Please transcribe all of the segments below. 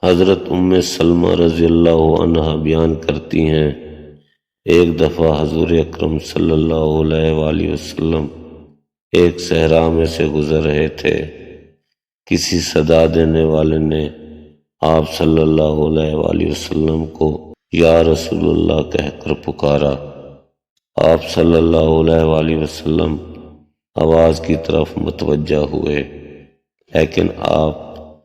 حضرت سلمہ رضی اللہ عنہ بیان کرتی ہیں، ایک دفعہ حضور اکرم صلی اللہ علیہ وآلہ وسلم ایک صحرا میں سے گزر رہے تھے۔ کسی صدا دینے والے نے آپ صلی اللہ علیہ وآلہ وسلم کو یا رسول اللہ کہہ کر پکارا۔ آپ صلی اللہ علیہ وآلہ وسلم آواز کی طرف متوجہ ہوئے، لیکن آپ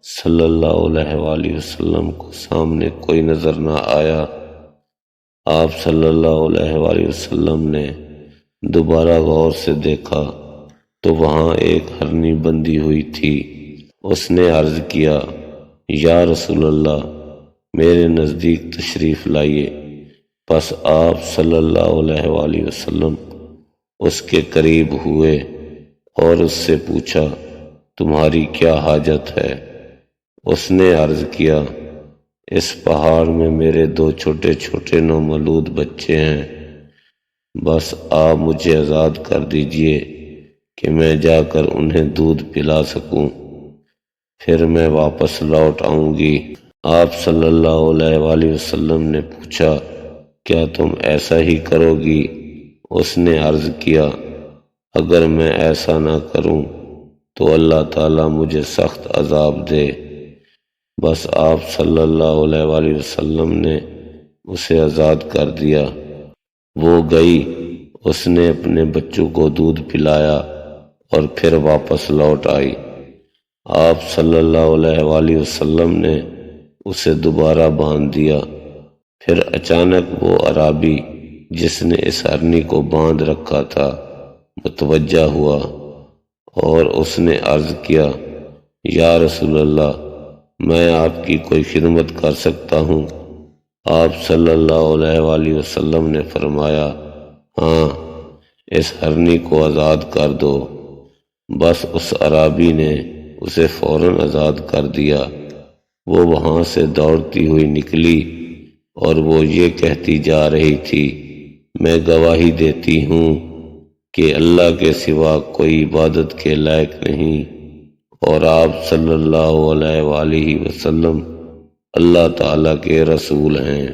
صلی اللہ علیہ وآلہ وسلم کو سامنے کوئی نظر نہ آیا۔ آپ صلی اللہ علیہ وآلہ وسلم نے دوبارہ غور سے دیکھا تو وہاں ایک ہرنی بندھی ہوئی تھی۔ اس نے عرض کیا، یا رسول اللہ، میرے نزدیک تشریف لائیے۔ پس آپ صلی اللہ علیہ وآلہ وسلم اس کے قریب ہوئے اور اس سے پوچھا، تمہاری کیا حاجت ہے؟ اس نے عرض کیا، اس پہاڑ میں میرے 2 چھوٹے چھوٹے نومولود بچے ہیں، بس آپ مجھے آزاد کر دیجئے کہ میں جا کر انہیں دودھ پلا سکوں، پھر میں واپس لوٹ آؤں گی۔ آپ صلی اللہ علیہ وآلہ وسلم نے پوچھا، کیا تم ایسا ہی کرو گی؟ اس نے عرض کیا، اگر میں ایسا نہ کروں تو اللہ تعالیٰ مجھے سخت عذاب دے۔ بس آپ صلی اللہ علیہ وآلہ وسلم نے اسے آزاد کر دیا۔ وہ گئی، اس نے اپنے بچوں کو دودھ پلایا اور پھر واپس لوٹ آئی۔ آپ صلی اللہ علیہ وآلہ وسلم نے اسے دوبارہ باندھ دیا۔ پھر اچانک وہ اعرابی جس نے اس ہرنی کو باندھ رکھا تھا متوجہ ہوا اور اس نے عرض کیا، یا رسول اللہ، میں آپ کی کوئی خدمت کر سکتا ہوں؟ آپ صلی اللہ علیہ وآلہ وسلم نے فرمایا، ہاں، اس ہرنی کو آزاد کر دو۔ بس اس اعرابی نے اسے فوراً آزاد کر دیا۔ وہ وہاں سے دوڑتی ہوئی نکلی اور وہ یہ کہتی جا رہی تھی، میں گواہی دیتی ہوں کہ اللہ کے سوا کوئی عبادت کے لائق نہیں، اور آپ صلی اللہ علیہ وآلہ وسلم اللہ تعالیٰ کے رسول ہیں۔